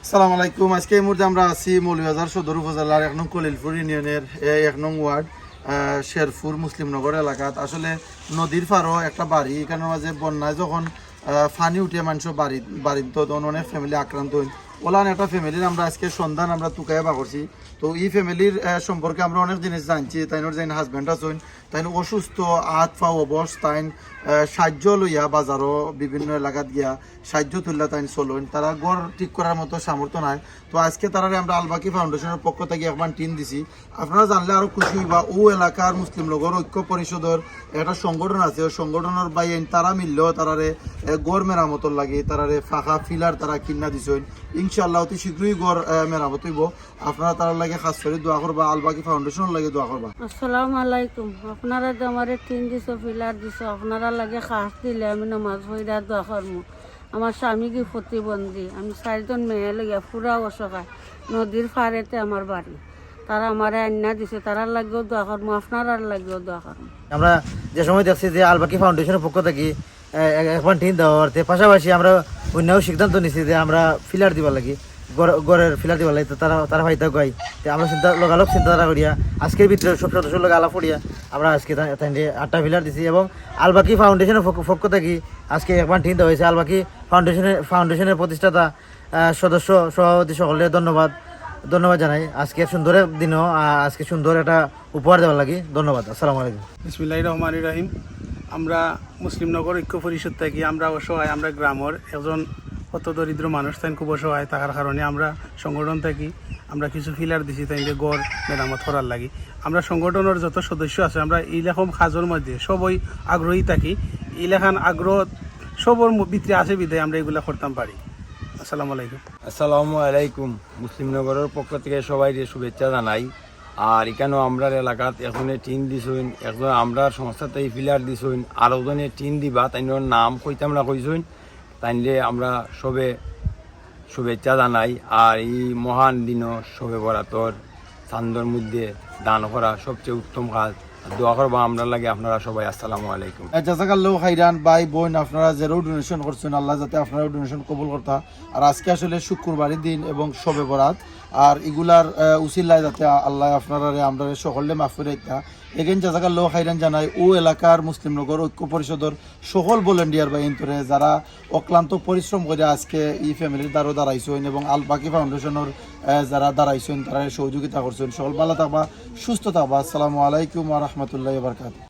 আসসালামু আলাইকুম। আজকে এই মুহূর্তে আমরা আছি মৌলভীবাজার সদর উপজেলার 1 নং কলিলপুর ইউনিয়নের 1 নং ওয়ার্ড শেরপুর মুসলিমনগর এলাকাত। আসলে নদীর পাড়ও একটা বাড়ি, এখানের মাঝে বন্যায় যখন ফানি উঠে মানুষ বাড়ির তো অনেক ফ্যামিলি আক্রান্ত হইন। ওলান একটা ফ্যামিলির আমরা আজকে সন্ধান আমরা তুকায় বা করছি। তো এই ফ্যামিলির সম্পর্কে আমরা অনেক জিনিস জানছি। তাইনোর যেন হাজব্যান্ড আছেন, তাই অসুস্থ, হাত পা অবস, তাই সাহায্য লইয়া বাজারও বিভিন্ন এলাকাত গিয়া সাহায্য তুললা তাই চলুন। তারা গড় ঠিক করার মতো সামর্থ্য নাই। তো আজকে তারা আমরা আলবাকি ফাউন্ডেশনের পক্ষ থেকে একবার টিম দিছি। আপনারা জানলে আরো খুশি হইবা। ও এলাকার মুসলিম লোকের ঐক্য পরিষদের একটা সংগঠন আছে, ওই সংগঠনের বাইন তারা মিললেও তারারে গড় মেরামতর লাগে, তারারে ফাঁকা ফিলার তারা কিনা দিছেন। ইনশাআল্লাহ অতি শীঘ্রই গড় মেরামত হইব। আপনারা তার লাগে খাস করে দোয়া করবা, আলবাকি ফাউন্ডেশনের লাগে দোয়া করবা। আসসালামু আলাইকুম। আপনারা যে আমার টিন দিছো, ফিলার দিছো, আপনারা লাগে খাস দিলে আমি নামাজ পড়া দোয়া করবো। আমার স্বামী কি প্রতিবন্ধী, আমি 4 জন মেয়ে লইয়া পুরা অসহায়, নদীর পাড়েতে আমার বাড়ি। তারা আমার আন্না দিছে, তারার লাগেও দোয়া করবো, আপনার লাগেও দোয়া করবো। আমরা যে সময় দেখছি যে আলবাকি ফাউন্ডেশনের পক্ষ থেকে এখন টিন দেওয়া অর্থে পাশাপাশি আমরা অন্যান্য সিদ্ধান্ত নিচ্ছি যে আমরা ফিলার দিবার লাগি, গড়ের ফিলার দিবার লাগে। তো তারা ভাইতা গাই আমরা লগালগ চিন্তাধারা করিয়া আজকের ভিতরে সব সদস্যর লোক আলাপ করিয়া আমরা আজকে 8টা ফিলার দিছি। এবং আলবাকি ফাউন্ডেশনের পক্ষ থেকে আজকে একবার টিন দেওয়া হয়েছে। আলবাকি ফাউন্ডেশনের প্রতিষ্ঠাতা সদস্য সভাপতি সকলের ধন্যবাদ জানাই। আজকে সুন্দর দিনও আজকে সুন্দর একটা উপহার দেওয়ার লাগি। ধন্যবাদ। আসসালামু আলাইকুম। বিসমিল্লাহির রহমানির রহিম। আমরা মুসলিমনগর ঐক্য পরিষদ থেকে আমরা অসহায়, আমরা গ্রামের একজন কত দরিদ্র মানুষ, তাই খুব অসহায় থাকার কারণে আমরা সংগঠন থেকে আমরা কিছু ফিলার দিছি তাই গড় মেরামত করার লাগি। আমরা সংগঠনের যত সদস্য আছে আমরা এইরকম কাজের মধ্যে সবই আগ্রহী থাকি। এইলেখান আগ্রহ সবর ভিতরে আছে বিধায় আমরা এগুলা করতাম পারি। আসসালামু আলাইকুম। আসসালামু আলাইকুম। মুসলিমনগরের পক্ষ থেকে সবাই শুভেচ্ছা জানাই। আর এখানেও আমরা এলাকাত এখনে টিন দিছইন, একজন আমরা সংস্থাতে ফিলার দিছইন, আর ওজনে টিন দিবা তাইনের নাম কইতাম না কইছইন, তাইলে আমরা সবে শুভেচ্ছা জানাই। আর এই মহান দিন সবে বরাতর চান্দর মধ্যে দান করা সবচেয়ে উত্তম কাজ। দোয়া করবো আমরা লাগে আপনারা সবাই। আসসালামু আলাইকুম। জাযাকাল্লাহু খাইরান। ভাই বোন আপনারা যেও ডোনেশন করছেন, আল্লাহ যাতে আপনারা ডোনেশন কবুল করতা। আর আজকে আসলে শুক্রবারের দিন এবং শবে বরাত, আর এগুলার উসিলায় যাতে আল্লাহ আপনারা আমরা সকলে মাফ করে দিতা। এগেন জাযাকাল্লাহু খাইরান জানাই ও এলাকার মুসলিমনগর ঐক্য পরিষদের সকল ভলেন্টিয়ার বা ইন্তরে যারা অক্লান্ত পরিশ্রম করে আজকে এই ফ্যামিলির দ্বারা দাঁড়াইছেন এবং আলবাকি ফাউন্ডেশনের যারা দাঁড়াইছেন তারা সহযোগিতা করছেন। সকল ভালো থাকবা, সুস্থ থাকবা। আসসালামু আলাইকুম ওয়া রাহমাতুল্লাহি ওয়া বারাকাতুহু।